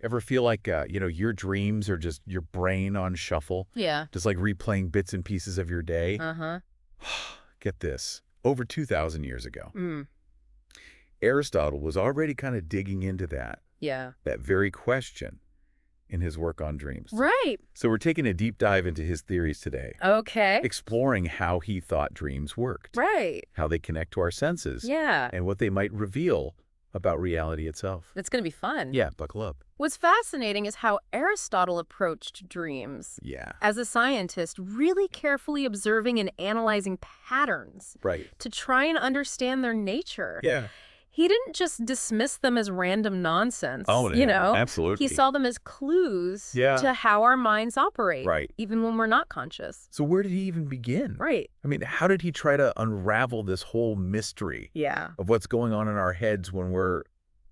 Ever feel like, your dreams are just your brain on shuffle? Yeah. Just like replaying bits and pieces of your day? Uh-huh. Get this. Over 2,000 years ago, Mm. Aristotle was already kind of digging into that Yeah. very question in his work on dreams. Right. So we're taking a deep dive into his theories today, Okay. exploring how he thought dreams worked, Right. how they connect to our senses, Yeah. and what they might reveal about reality itself. It's going to be fun. Yeah, buckle up. What's fascinating is how Aristotle approached dreams. Yeah. As a scientist, really carefully observing and analyzing patterns Right. to try and understand their nature. Yeah. He didn't just dismiss them as random nonsense. Oh, yeah, absolutely. He saw them as clues Yeah. to how our minds operate, Right. even when we're not conscious. So where did he even begin? Right. I mean, how did he try to unravel this whole mystery Yeah. of what's going on in our heads when we're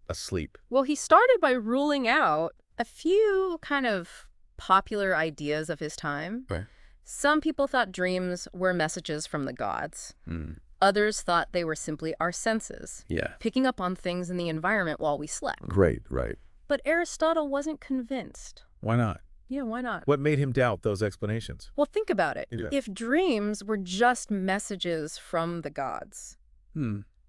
asleep? Well, he started by ruling out a few kind of popular ideas of his time. Right. Some people thought dreams were messages from the gods. Mm. Others thought they were simply our senses, Yeah. picking up on things in the environment while we slept. Right. But Aristotle wasn't convinced. Why not? Yeah, why not? What made him doubt those explanations? Well, think about it. Yeah. If dreams were just messages from the gods,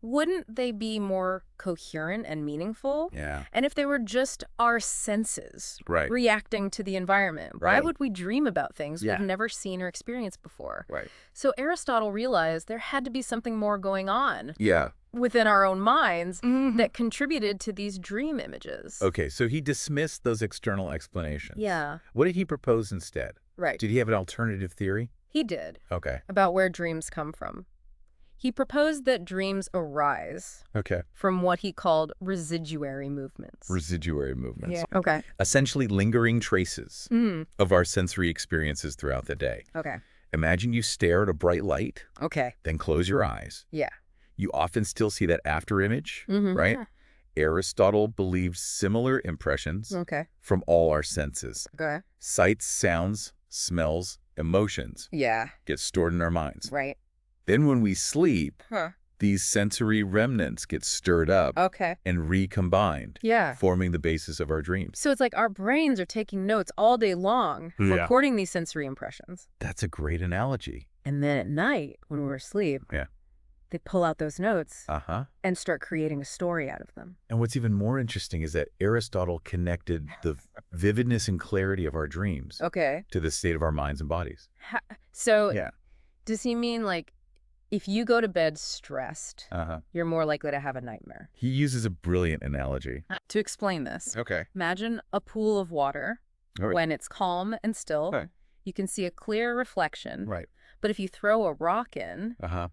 wouldn't they be more coherent and meaningful? Yeah. And if they were just our senses Right. reacting to the environment, why Right. would we dream about things Yeah. we've never seen or experienced before? Right. So Aristotle realized there had to be something more going on Yeah. within our own minds that contributed to these dream images. Okay, so he dismissed those external explanations. Yeah, What did he propose instead? right. Did he have an alternative theory? He did, Okay. about where dreams come from. He proposed that dreams arise Okay. from what he called residuary movements. Residuary movements. Okay. Essentially lingering traces of our sensory experiences throughout the day. Okay. Imagine you stare at a bright light, Okay. then close your eyes. Yeah. You often still see that after image, Mhm. right? Aristotle believed similar impressions Okay. from all our senses. Okay. Sights, sounds, smells, emotions Yeah. get stored in our minds. Right. Then when we sleep, Huh. these sensory remnants get stirred up Okay. and recombined, Yeah. forming the basis of our dreams. So it's like our brains are taking notes all day long, Yeah. recording these sensory impressions. That's a great analogy. And then at night, when we're asleep, Yeah. they pull out those notes Uh-huh. and start creating a story out of them. And what's even more interesting is that Aristotle connected the vividness and clarity of our dreams Okay. to the state of our minds and bodies. So Yeah. does he mean like if you go to bed stressed, Uh-huh. you're more likely to have a nightmare? He uses a brilliant analogy. To explain this, Okay. imagine a pool of water. All right. When it's calm and still, Okay. you can see a clear reflection. Right. But if you throw a rock in Uh-huh.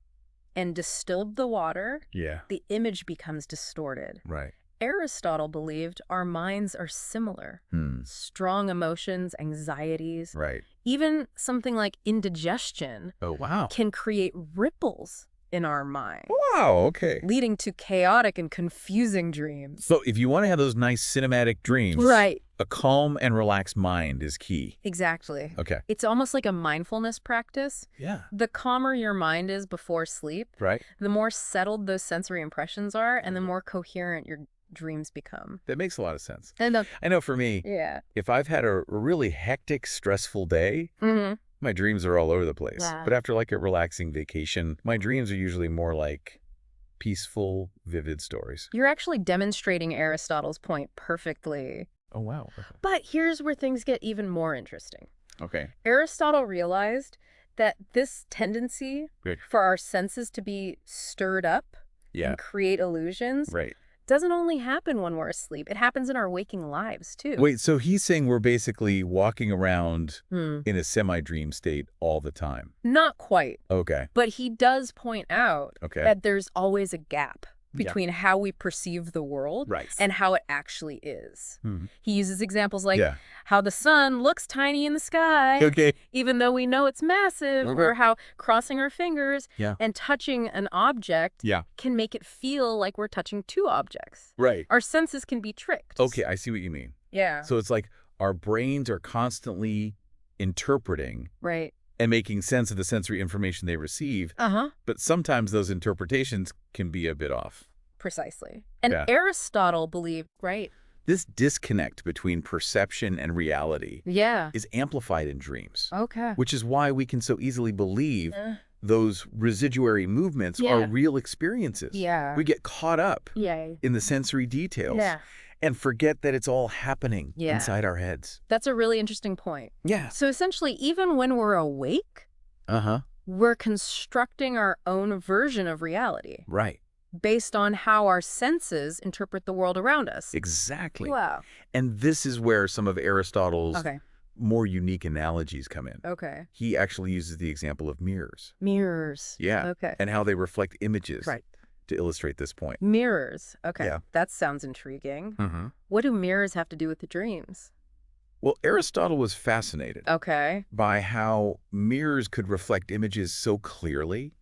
and disturb the water, Yeah. the image becomes distorted. Right. Aristotle believed our minds are similar. Strong emotions, anxieties, Right. even something like indigestion Oh, wow. can create ripples in our mind, Wow, okay. leading to chaotic and confusing dreams. So if you want to have those nice cinematic dreams, Right. a calm and relaxed mind is key. Exactly. Okay. It's almost like a mindfulness practice. Yeah. The calmer your mind is before sleep, Right. the more settled those sensory impressions are, and the more coherent your dreams become. That makes a lot of sense. And I know for me, yeah. if I've had a really hectic, stressful day, my dreams are all over the place. Yeah. But after like a relaxing vacation, my dreams are usually more like peaceful, vivid stories. You're actually demonstrating Aristotle's point perfectly. Oh, wow. But here's where things get even more interesting. Okay. Aristotle realized that this tendency Good. for our senses to be stirred up Yeah. and create illusions Right. doesn't only happen when we're asleep. It happens in our waking lives, too. Wait, so he's saying we're basically walking around Hmm. in a semi-dream state all the time. Not quite. Okay. But he does point out Okay. that there's always a gap Yeah. between how we perceive the world Right. and how it actually is. Mhm. He uses examples like Yeah. how the sun looks tiny in the sky, Okay. even though we know it's massive, Okay. or how crossing our fingers Yeah. and touching an object Yeah. can make it feel like we're touching two objects. Right. Our senses can be tricked. Okay, I see what you mean. Yeah. So it's like our brains are constantly interpreting Right. and making sense of the sensory information they receive, Uh-huh. but sometimes those interpretations can be a bit off. Precisely. And Yeah. Aristotle believed, right? This disconnect between perception and reality Yeah. is amplified in dreams, Okay. which is why we can so easily believe those residuary movements are real experiences. Yeah. We get caught up Yeah. in the sensory details Yeah. and forget that it's all happening inside our heads. That's a really interesting point. Yeah. So essentially, even when we're awake, we're constructing our own version of reality. Right. Based on how our senses interpret the world around us. Exactly. Wow. And this is where some of Aristotle's Okay. more unique analogies come in. Okay. He actually uses the example of mirrors. Mirrors. Yeah. Okay. And how they reflect images Right. to illustrate this point. Mirrors. Okay. Yeah. That sounds intriguing. Mm-hmm. What do mirrors have to do with the dreams? Well, Aristotle was fascinated Okay. by how mirrors could reflect images so clearly,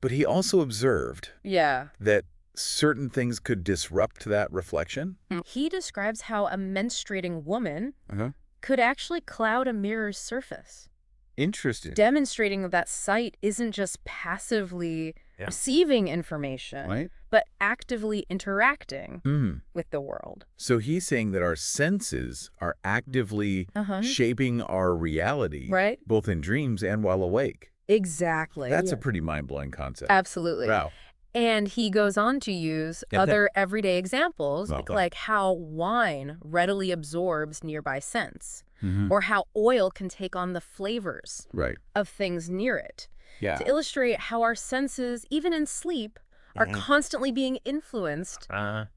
but he also observed Yeah. that certain things could disrupt that reflection. He describes how a menstruating woman could actually cloud a mirror's surface, Interesting. demonstrating that sight isn't just passively receiving information, Right? but actively interacting with the world. So he's saying that our senses are actively shaping our reality, Right? both in dreams and while awake. Exactly. That's a pretty mind-blowing concept. Absolutely. Wow. And he goes on to use other everyday examples, like how wine readily absorbs nearby scents, or how oil can take on the flavors of things near it, to illustrate how our senses, even in sleep, are constantly being influenced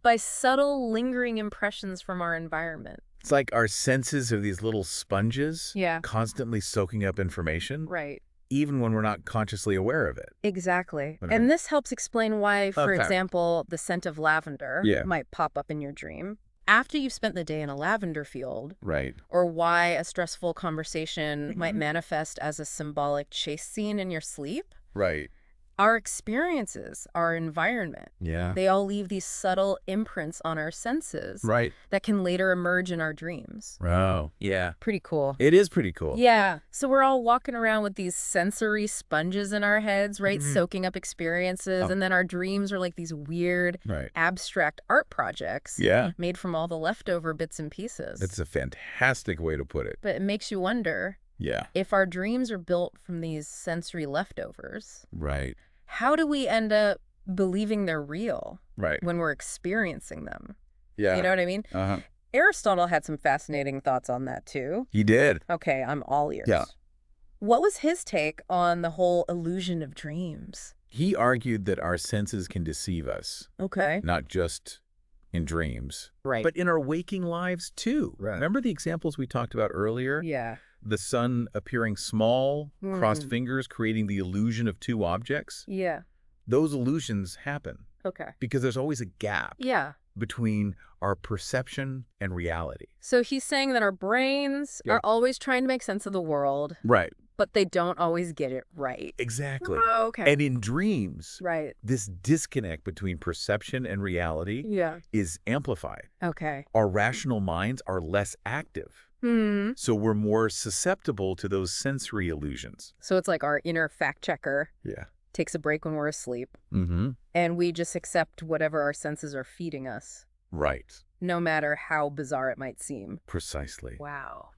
by subtle, lingering impressions from our environment. It's like our senses are these little sponges constantly soaking up information. Right. Even when we're not consciously aware of it. Exactly. Okay. And this helps explain why, for example, the scent of lavender might pop up in your dream after you've spent the day in a lavender field. Right. Or why a stressful conversation might manifest as a symbolic chase scene in your sleep. Right. Our experiences, our environment, they all leave these subtle imprints on our senses that can later emerge in our dreams. Oh, yeah. Pretty cool. It is pretty cool. Yeah. So we're all walking around with these sensory sponges in our heads, right? Soaking up experiences. And then our dreams are like these weird, abstract art projects made from all the leftover bits and pieces. It's a fantastic way to put it. But it makes you wonder if our dreams are built from these sensory leftovers. Right. How do we end up believing they're real when we're experiencing them? Yeah. You know what I mean? Aristotle had some fascinating thoughts on that, too. He did. Okay, I'm all ears. Yeah. What was his take on the whole illusion of dreams? He argued that our senses can deceive us. Okay. Not just in dreams. Right. But in our waking lives, too. Right. Remember the examples we talked about earlier? Yeah. The sun appearing small, crossed fingers, creating the illusion of two objects? Yeah. Those illusions happen. Okay. Because there's always a gap between our perception and reality. So he's saying that our brains are always trying to make sense of the world. Right. But they don't always get it right. Exactly. Oh, okay. And in dreams, this disconnect between perception and reality is amplified. Okay. Our rational minds are less active. So we're more susceptible to those sensory illusions. So it's like our inner fact checker takes a break when we're asleep. And we just accept whatever our senses are feeding us. Right. No matter how bizarre it might seem. Precisely. Wow.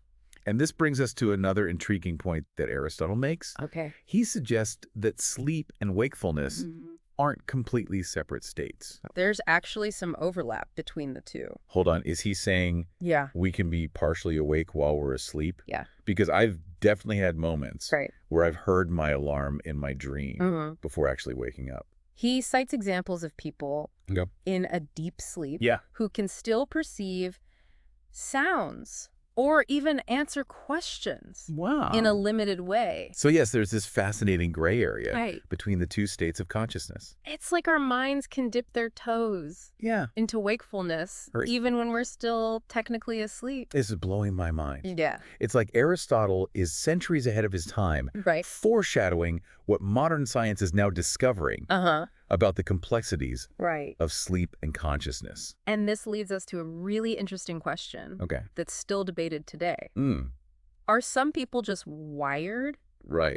And this brings us to another intriguing point that Aristotle makes. Okay. He suggests that sleep and wakefulness aren't completely separate states. There's actually some overlap between the two. Hold on. Is he saying we can be partially awake while we're asleep? Yeah. Because I've definitely had moments where I've heard my alarm in my dream before actually waking up. He cites examples of people in a deep sleep who can still perceive sounds or even answer questions in a limited way. So yes, there's this fascinating gray area between the two states of consciousness. It's like our minds can dip their toes into wakefulness even when we're still technically asleep. This is blowing my mind. Yeah. It's like Aristotle is centuries ahead of his time, foreshadowing what modern science is now discovering about the complexities of sleep and consciousness. And this leads us to a really interesting question that's still debated today. Are some people just wired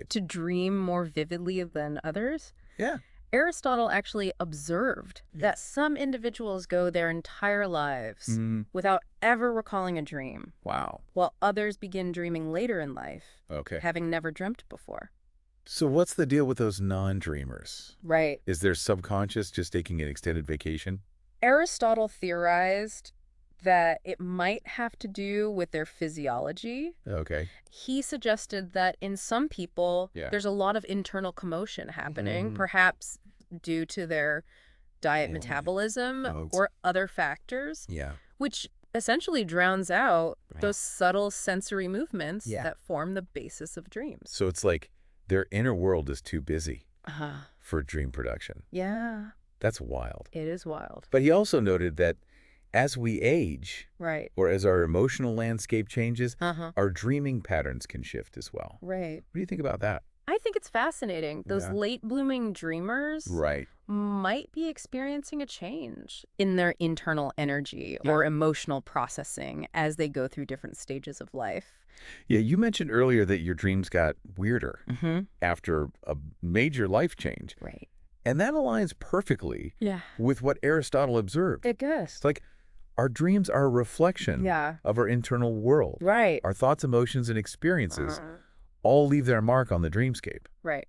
to dream more vividly than others? Yeah. Aristotle actually observed that some individuals go their entire lives without ever recalling a dream. Wow. While others begin dreaming later in life, having never dreamt before. So what's the deal with those non-dreamers? Right. Is their subconscious just taking an extended vacation? Aristotle theorized that it might have to do with their physiology. Okay. He suggested that in some people, there's a lot of internal commotion happening, perhaps due to their diet metabolism or other factors, which essentially drowns out those subtle sensory movements that form the basis of dreams. So it's like their inner world is too busy for dream production. Yeah. That's wild. It is wild. But he also noted that as we age, or as our emotional landscape changes, our dreaming patterns can shift as well. Right. What do you think about that? I think it's fascinating. Those late-blooming dreamers might be experiencing a change in their internal energy or emotional processing as they go through different stages of life. Yeah, you mentioned earlier that your dreams got weirder after a major life change. Right. And that aligns perfectly with what Aristotle observed. It does. It's like our dreams are a reflection of our internal world. Right. Our thoughts, emotions, and experiences all leave their mark on the dreamscape. Right.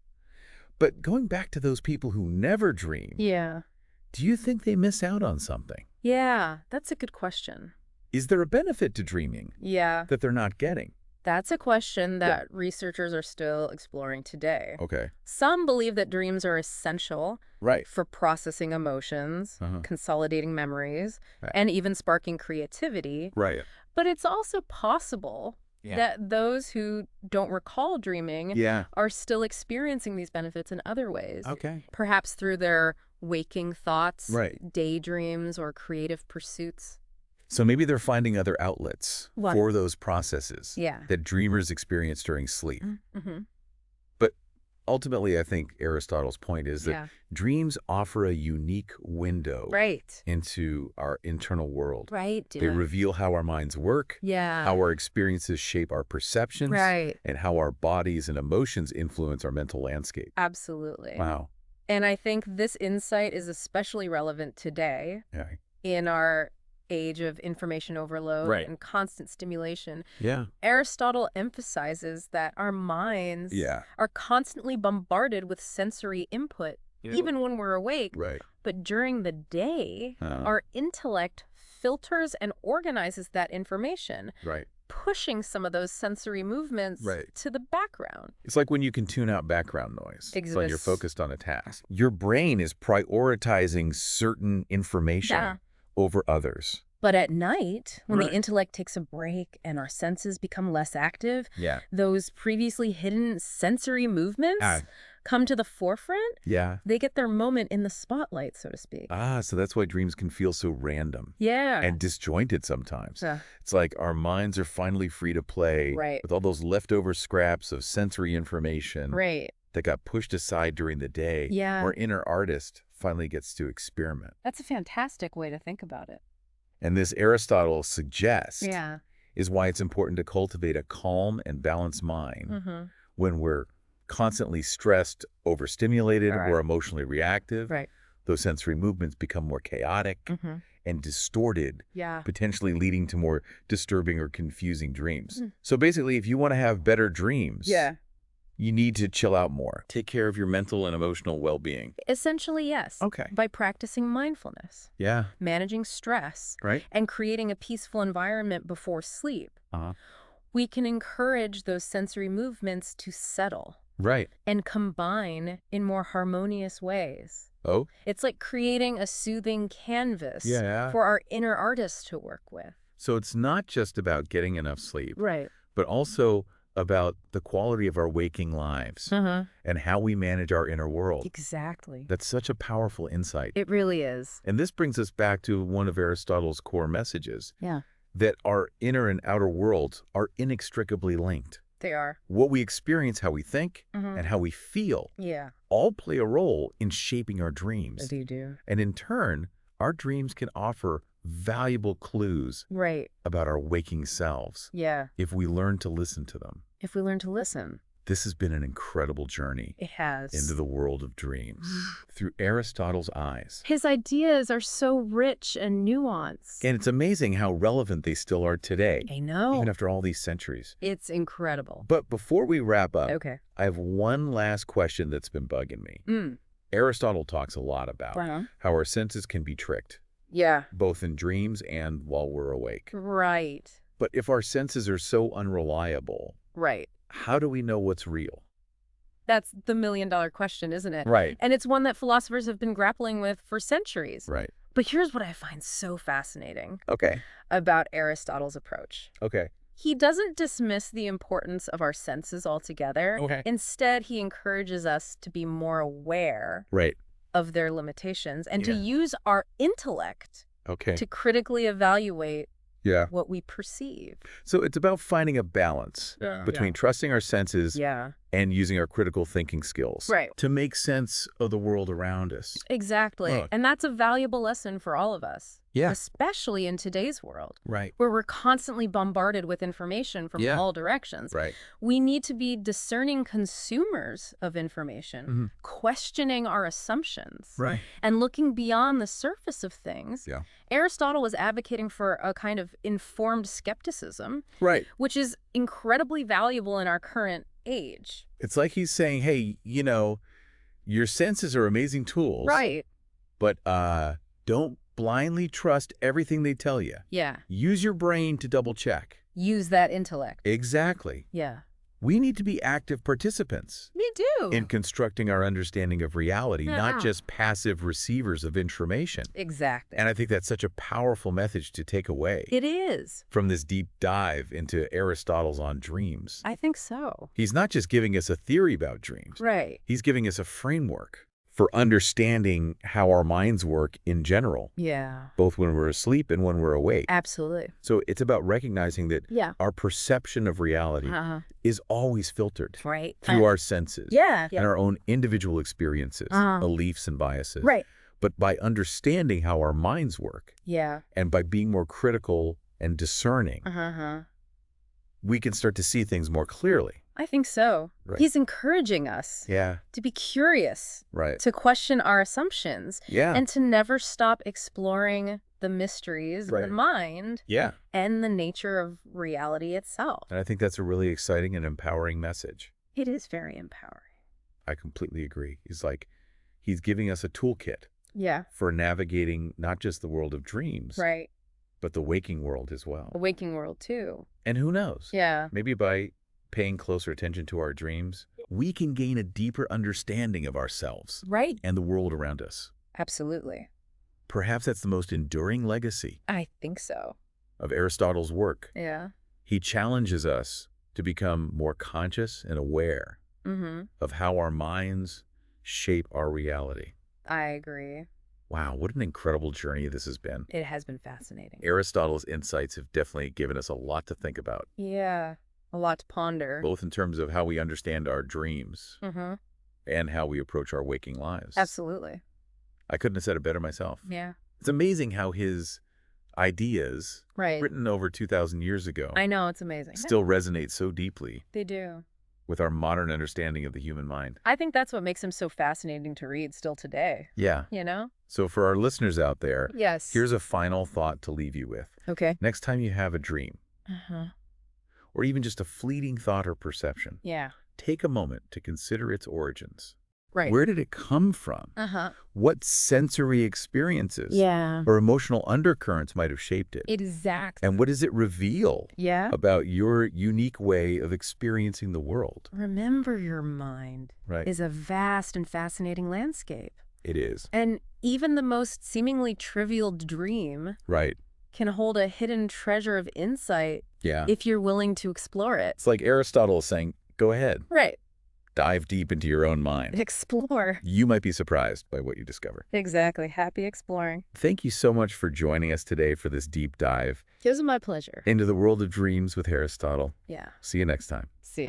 But going back to those people who never dream, do you think they miss out on something? Yeah, that's a good question. Is there a benefit to dreaming that they're not getting? That's a question that researchers are still exploring today. Okay. Some believe that dreams are essential for processing emotions, consolidating memories, and even sparking creativity. Right. But it's also possible that those who don't recall dreaming are still experiencing these benefits in other ways. Okay. Perhaps through their waking thoughts, daydreams, or creative pursuits. So maybe they're finding other outlets for those processes that dreamers experience during sleep. But ultimately, I think Aristotle's point is that dreams offer a unique window into our internal world. They reveal how our minds work, how our experiences shape our perceptions, and how our bodies and emotions influence our mental landscape. Absolutely. Wow. And I think this insight is especially relevant today in our age of information overload and constant stimulation. Aristotle emphasizes that our minds are constantly bombarded with sensory input, even when we're awake. But during the day, our intellect filters and organizes that information, pushing some of those sensory movements to the background. It's like when you can tune out background noise. It's when you're focused on a task. Your brain is prioritizing certain information over others. But at night, when the intellect takes a break and our senses become less active, those previously hidden sensory movements come to the forefront. They get their moment in the spotlight, so to speak. So that's why dreams can feel so random. And disjointed sometimes. It's like our minds are finally free to play with all those leftover scraps of sensory information that got pushed aside during the day. Our inner artist finally gets to experiment. That's a fantastic way to think about it. And this Aristotle suggests is why it's important to cultivate a calm and balanced mind when we're constantly stressed, overstimulated, or emotionally reactive. Those sensory movements become more chaotic and distorted, potentially leading to more disturbing or confusing dreams. So basically, if you want to have better dreams, you need to chill out more. Take care of your mental and emotional well-being. Essentially, yes. By practicing mindfulness. Managing stress. And creating a peaceful environment before sleep. We can encourage those sensory movements to settle. And combine in more harmonious ways. It's like creating a soothing canvas for our inner artist to work with. So it's not just about getting enough sleep. But also about the quality of our waking lives and how we manage our inner world. Exactly. That's such a powerful insight. It really is. And this brings us back to one of Aristotle's core messages, that our inner and outer worlds are inextricably linked. They are. What we experience, how we think, and how we feel all play a role in shaping our dreams. They do. And in turn, our dreams can offer valuable clues about our waking selves if we learn to listen to them. If we learn to listen. This has been an incredible journey. It has. Into the world of dreams through Aristotle's eyes. His ideas are so rich and nuanced. And it's amazing how relevant they still are today. I know. Even after all these centuries. It's incredible. But before we wrap up, okay, I have one last question that's been bugging me. Aristotle talks a lot about how our senses can be tricked. Yeah. Both in dreams and while we're awake. Right. But if our senses are so unreliable, right, how do we know what's real? That's the million-dollar question, isn't it? Right. And it's one that philosophers have been grappling with for centuries. Right. But here's what I find so fascinating about Aristotle's approach. Okay. He doesn't dismiss the importance of our senses altogether. Okay. Instead, he encourages us to be more aware of their limitations and to use our intellect to critically evaluate what we perceive. So it's about finding a balance between trusting our senses and using our critical thinking skills to make sense of the world around us. Exactly. And that's a valuable lesson for all of us. Especially in today's world. Where we're constantly bombarded with information from all directions. We need to be discerning consumers of information, questioning our assumptions, and looking beyond the surface of things. Aristotle was advocating for a kind of informed skepticism, which is incredibly valuable in our current age. It's like he's saying, hey, you know, your senses are amazing tools. But don't blindly trust everything they tell you. Use your brain to double check. Use that intellect. Exactly. We need to be active participants. Me too. In constructing our understanding of reality, not just passive receivers of information. Exactly. And I think that's such a powerful message to take away. It is. From this deep dive into Aristotle's On Dreams. I think so. He's not just giving us a theory about dreams. He's giving us a framework for understanding how our minds work in general. Both when we're asleep and when we're awake. Absolutely. So it's about recognizing that our perception of reality is always filtered through our senses and our own individual experiences, beliefs, and biases. But by understanding how our minds work and by being more critical and discerning, we can start to see things more clearly. I think so. He's encouraging us to be curious, to question our assumptions, and to never stop exploring the mysteries of the mind and the nature of reality itself. And I think that's a really exciting and empowering message. It is very empowering. I completely agree. He's giving us a toolkit for navigating not just the world of dreams, but the waking world as well. The waking world, too. And who knows? Maybe by paying closer attention to our dreams, we can gain a deeper understanding of ourselves and the world around us. Absolutely. Perhaps that's the most enduring legacy. I think so. Of Aristotle's work. He challenges us to become more conscious and aware of how our minds shape our reality. I agree. Wow, what an incredible journey this has been. It has been fascinating. Aristotle's insights have definitely given us a lot to think about. A lot to ponder. Both in terms of how we understand our dreams and how we approach our waking lives. Absolutely. I couldn't have said it better myself. It's amazing how his ideas, written over 2,000 years ago, I know, it's amazing, still resonate so deeply. They do. With our modern understanding of the human mind. I think that's what makes him so fascinating to read still today. You know? So for our listeners out there, here's a final thought to leave you with. Next time you have a dream, or even just a fleeting thought or perception, take a moment to consider its origins. Where did it come from? What sensory experiences or emotional undercurrents might have shaped it? Exactly. And what does it reveal about your unique way of experiencing the world? Remember, your mind is a vast and fascinating landscape. It is. And even the most seemingly trivial dream can hold a hidden treasure of insight if you're willing to explore it. It's like Aristotle is saying, go ahead. Dive deep into your own mind. Explore. You might be surprised by what you discover. Exactly. Happy exploring. Thank you so much for joining us today for this deep dive. It was my pleasure. Into the world of dreams with Aristotle. Yeah. See you next time. See you.